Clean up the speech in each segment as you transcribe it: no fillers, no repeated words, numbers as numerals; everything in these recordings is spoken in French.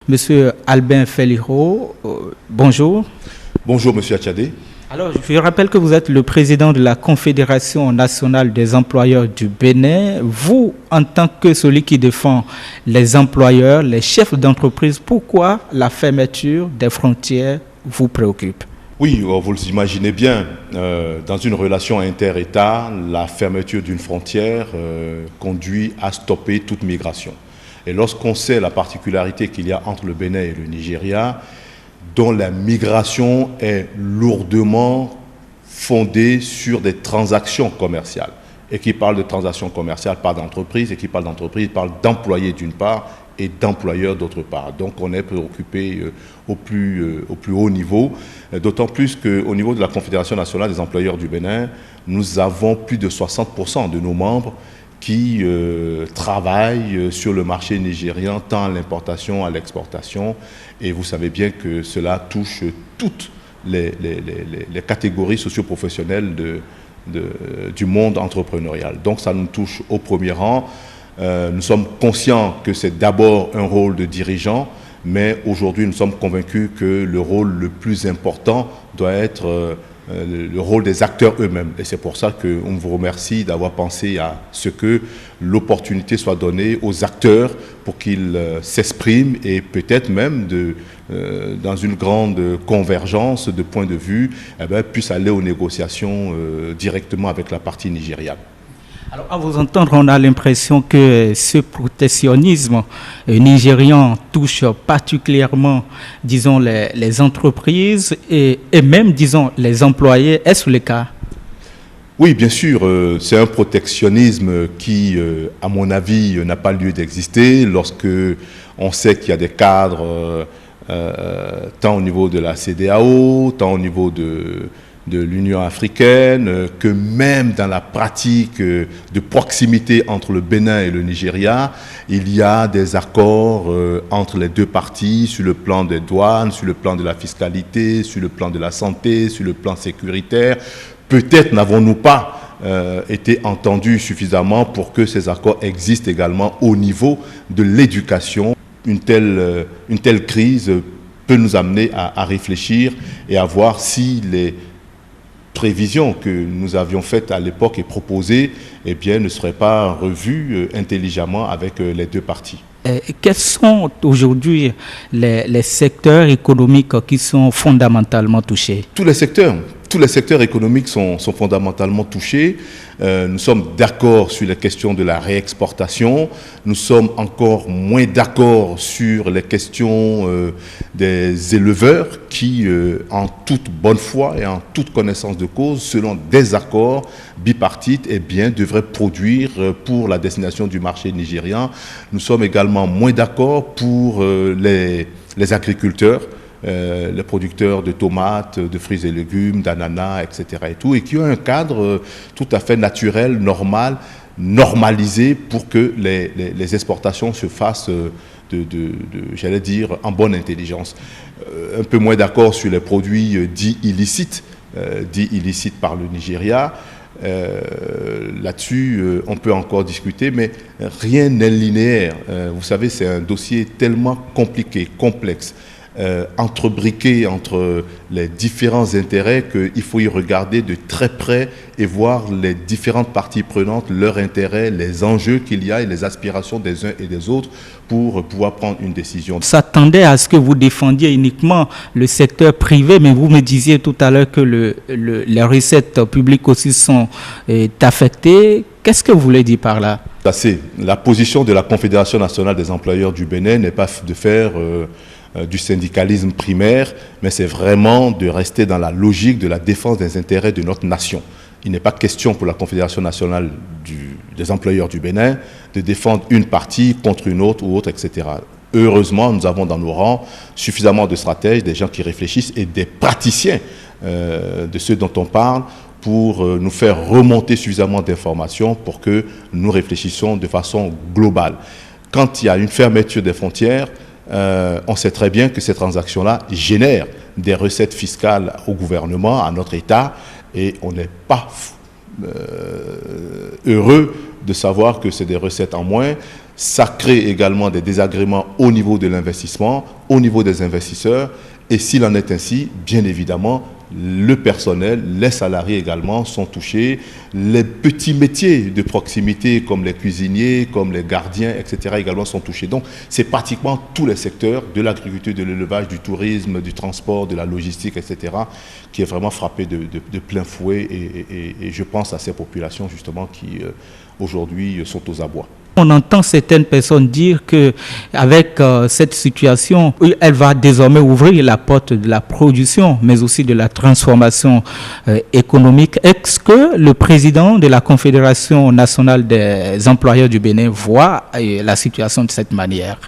Monsieur Albin Feliro, bonjour. Bonjour Monsieur Atchadé. Alors, je rappelle que vous êtes le président de la Confédération nationale des employeurs du Bénin. Vous, en tant que celui qui défend les employeurs, les chefs d'entreprise, pourquoi la fermeture des frontières vous préoccupe? Oui, vous l'imaginez bien, dans une relation inter-État, la fermeture d'une frontière conduit à stopper toute migration. Et lorsqu'on sait la particularité qu'il y a entre le Bénin et le Nigeria, dont la migration est lourdement fondée sur des transactions commerciales. Et qui parle de transactions commerciales parle d'entreprise, et qui parle d'entreprise parle d'employés d'une part et d'employeurs d'autre part. Donc on est préoccupé au plus haut niveau, d'autant plus qu'au niveau de la Confédération nationale des employeurs du Bénin, nous avons plus de 60% de nos membres qui travaillent sur le marché nigérian, tant à l'importation à l'exportation. Et vous savez bien que cela touche toutes les catégories socio-professionnelles du monde entrepreneurial. Donc ça nous touche au premier rang. Nous sommes conscients que c'est d'abord un rôle de dirigeant, mais aujourd'hui nous sommes convaincus que le rôle le plus important doit être le rôle des acteurs eux-mêmes. Et c'est pour ça qu'on vous remercie d'avoir pensé à ce que l'opportunité soit donnée aux acteurs pour qu'ils s'expriment et peut-être même dans une grande convergence de points de vue, puissent aller aux négociations directement avec la partie nigériane. Alors, à vous entendre, on a l'impression que ce protectionnisme nigérian touche particulièrement, disons, les entreprises et même, disons, les employés. Est-ce le cas? Oui, bien sûr. C'est un protectionnisme qui, à mon avis, n'a pas lieu d'exister lorsque on sait qu'il y a des cadres, tant au niveau de la CEDEAO, tant au niveau de l'Union africaine, que même dans la pratique de proximité entre le Bénin et le Nigeria, il y a des accords entre les deux parties sur le plan des douanes, sur le plan de la fiscalité, sur le plan de la santé, sur le plan sécuritaire. Peut-être n'avons-nous pas été entendus suffisamment pour que ces accords existent également au niveau de l'éducation. Une telle crise peut nous amener à réfléchir et à voir si les prévisions que nous avions faites à l'époque et proposées, ne seraient pas revues intelligemment avec les deux parties. Quels sont aujourd'hui les secteurs économiques qui sont fondamentalement touchés? Tous les secteurs économiques sont fondamentalement touchés. Nous sommes d'accord sur les questions de la réexportation. Nous sommes encore moins d'accord sur les questions des éleveurs qui, en toute bonne foi et en toute connaissance de cause, selon des accords bipartites, devraient produire pour la destination du marché nigérian. Nous sommes également moins d'accord pour les agriculteurs, les producteurs de tomates, de fruits et légumes, d'ananas, etc. et qui ont un cadre tout à fait naturel, normal, normalisé pour que les exportations se fassent j'allais dire, en bonne intelligence. Un peu moins d'accord sur les produits dits illicites par le Nigeria. Là-dessus, on peut encore discuter, mais rien n'est linéaire. Vous savez, c'est un dossier tellement compliqué, complexe, entrebriqué entre les différents intérêts qu'il faut y regarder de très près et voir les différentes parties prenantes, leurs intérêts, les enjeux qu'il y a et les aspirations des uns et des autres pour pouvoir prendre une décision. On s'attendait à ce que vous défendiez uniquement le secteur privé, mais vous me disiez tout à l'heure que les recettes publiques aussi sont affectées. Qu'est-ce que vous voulez dire par là? La position de la Confédération nationale des employeurs du Bénin n'est pas de faire du syndicalisme primaire, mais c'est vraiment de rester dans la logique de la défense des intérêts de notre nation. Il n'est pas question pour la Confédération nationale des employeurs du Bénin de défendre une partie contre une autre ou autre, etc. Heureusement, nous avons dans nos rangs suffisamment de stratèges, des gens qui réfléchissent et des praticiens de ceux dont on parle pour nous faire remonter suffisamment d'informations pour que nous réfléchissions de façon globale. Quand il y a une fermeture des frontières, on sait très bien que ces transactions-là génèrent des recettes fiscales au gouvernement, à notre État, et on n'est pas heureux de savoir que c'est des recettes en moins. Ça crée également des désagréments au niveau de l'investissement, au niveau des investisseurs. Et s'il en est ainsi, bien évidemment, le personnel, les salariés également sont touchés. Les petits métiers de proximité comme les cuisiniers, comme les gardiens, etc. également sont touchés. Donc, c'est pratiquement tous les secteurs de l'agriculture, de l'élevage, du tourisme, du transport, de la logistique, etc. qui est vraiment frappé de plein fouet. Et je pense à ces populations justement qui aujourd'hui sont aux abois. On entend certaines personnes dire qu'avec cette situation, elle va désormais ouvrir la porte de la production, mais aussi de la transformation économique. Est-ce que le président de la Confédération nationale des employeurs du Bénin voit la situation de cette manière?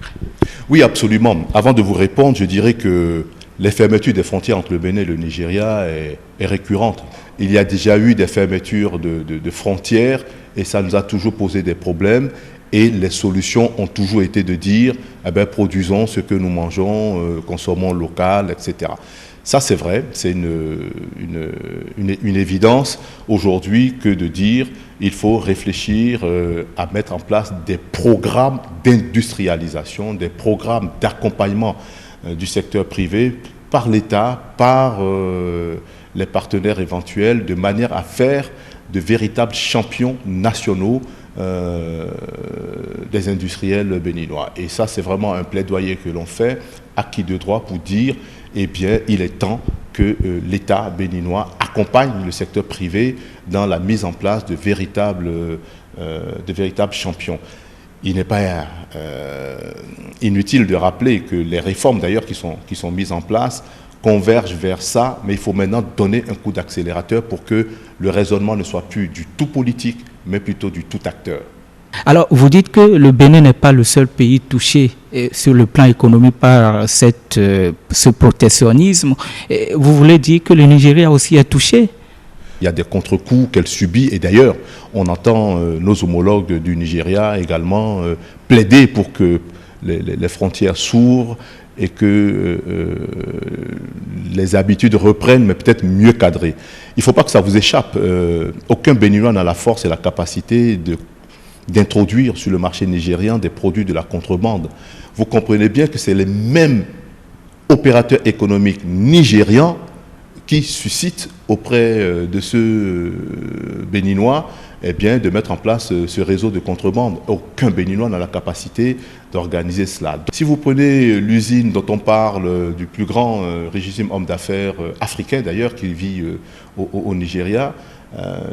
Oui, absolument. Avant de vous répondre, je dirais que les fermetures des frontières entre le Bénin et le Nigeria est récurrente. Il y a déjà eu des fermetures de frontières et ça nous a toujours posé des problèmes. Et les solutions ont toujours été de dire, produisons ce que nous mangeons, consommons local, etc. Ça, c'est vrai, c'est une évidence aujourd'hui que de dire il faut réfléchir à mettre en place des programmes d'industrialisation, des programmes d'accompagnement du secteur privé par l'État, par les partenaires éventuels, de manière à faire de véritables champions nationaux des industriels béninois. Et ça, c'est vraiment un plaidoyer que l'on fait, acquis de droit, pour dire, eh bien, il est temps que l'État béninois accompagne le secteur privé dans la mise en place de véritables champions. Il n'est pas inutile de rappeler que les réformes, d'ailleurs, qui sont mises en place, convergent vers ça, mais il faut maintenant donner un coup d'accélérateur pour que le raisonnement ne soit plus du tout politique, mais plutôt du tout acteur. Alors, vous dites que le Bénin n'est pas le seul pays touché sur le plan économique par ce protectionnisme. Vous voulez dire que le Nigeria aussi est touché? Il y a des contre-coups qu'elle subit et d'ailleurs, on entend nos homologues du Nigeria également plaider pour que les frontières s'ouvrent et que les habitudes reprennent, mais peut-être mieux cadrées. Il ne faut pas que ça vous échappe. Aucun Béninois n'a la force et la capacité d'introduire sur le marché nigérien des produits de la contrebande. Vous comprenez bien que c'est les mêmes opérateurs économiques nigérians qui suscitent auprès de ceux béninois de mettre en place ce réseau de contrebande. Aucun Béninois n'a la capacité d'organiser cela. Si vous prenez l'usine dont on parle, du plus grand richissime homme d'affaires africain d'ailleurs, qui vit au Nigeria,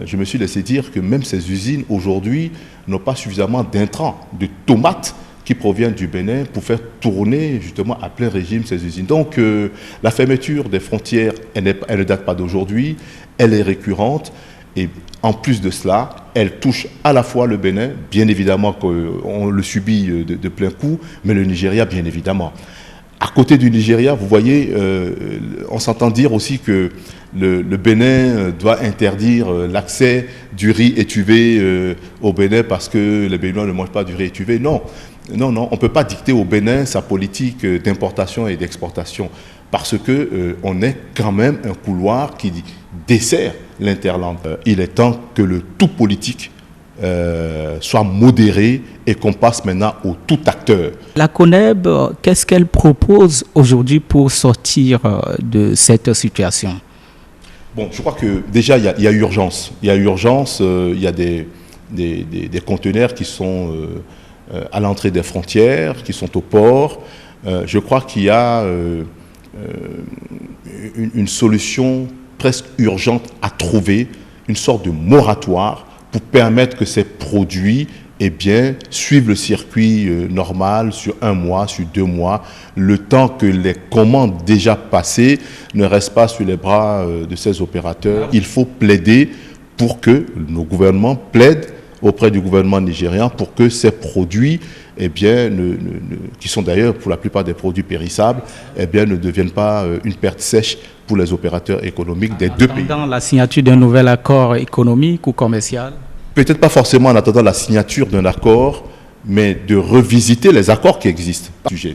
je me suis laissé dire que même ces usines aujourd'hui n'ont pas suffisamment d'intrants, de tomates qui proviennent du Bénin pour faire tourner justement à plein régime ces usines. Donc la fermeture des frontières, elle ne date pas d'aujourd'hui, elle est récurrente et en plus de cela, elle touche à la fois le Bénin, bien évidemment qu'on le subit de plein coup, mais le Nigeria bien évidemment. À côté du Nigeria, vous voyez, on s'entend dire aussi que le Bénin doit interdire l'accès du riz étuvé au Bénin parce que les Béninois ne mangent pas du riz étuvé. Non, on ne peut pas dicter au Bénin sa politique d'importation et d'exportation parce qu'on est quand même un couloir qui dessert l'interland. Il est temps que le tout politique soit modéré et qu'on passe maintenant au tout acteur. La CONEB, qu'est-ce qu'elle propose aujourd'hui pour sortir de cette situation? Bon, je crois que déjà, il y a urgence. Il y a urgence, il y a des conteneurs qui sont à l'entrée des frontières, qui sont au port. Je crois qu'il y a une solution presque urgente à trouver, une sorte de moratoire pour permettre que ces produits suivent le circuit normal sur 1 mois, sur 2 mois, le temps que les commandes déjà passées ne restent pas sur les bras de ces opérateurs. Il faut plaider pour que nos gouvernements plaident auprès du gouvernement nigérien pour que ces produits, qui sont d'ailleurs pour la plupart des produits périssables, ne deviennent pas une perte sèche pour les opérateurs économiques des deux pays. Dans la signature d'un nouvel accord économique ou commercial? Peut-être pas forcément en attendant la signature d'un accord, mais de revisiter les accords qui existent.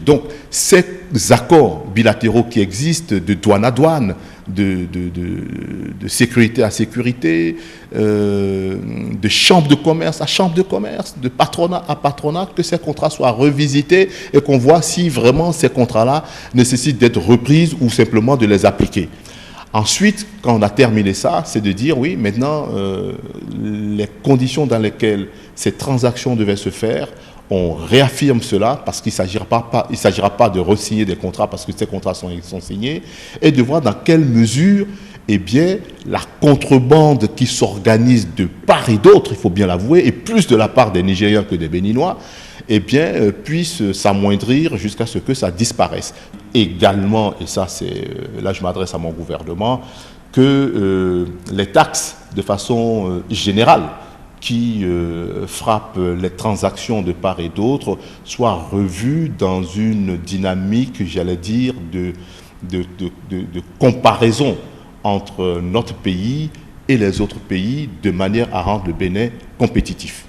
Donc, ces accords bilatéraux qui existent, de douane à douane, de sécurité à sécurité, de chambre de commerce à chambre de commerce, de patronat à patronat, que ces contrats soient revisités et qu'on voit si vraiment ces contrats-là nécessitent d'être repris ou simplement de les appliquer. Ensuite, quand on a terminé ça, c'est de dire, oui, maintenant, les conditions dans lesquelles ces transactions devaient se faire, on réaffirme cela parce qu'il ne s'agira pas de re-signer des contrats parce que ces contrats sont signés, et de voir dans quelle mesure, eh bien, la contrebande qui s'organise de part et d'autre, il faut bien l'avouer, et plus de la part des Nigériens que des Béninois, eh bien, puisse s'amoindrir jusqu'à ce que ça disparaisse. Également, et ça c'est, là je m'adresse à mon gouvernement, que les taxes de façon générale qui frappent les transactions de part et d'autre soient revues dans une dynamique, j'allais dire, de comparaison entre notre pays et les autres pays de manière à rendre le Bénin compétitif.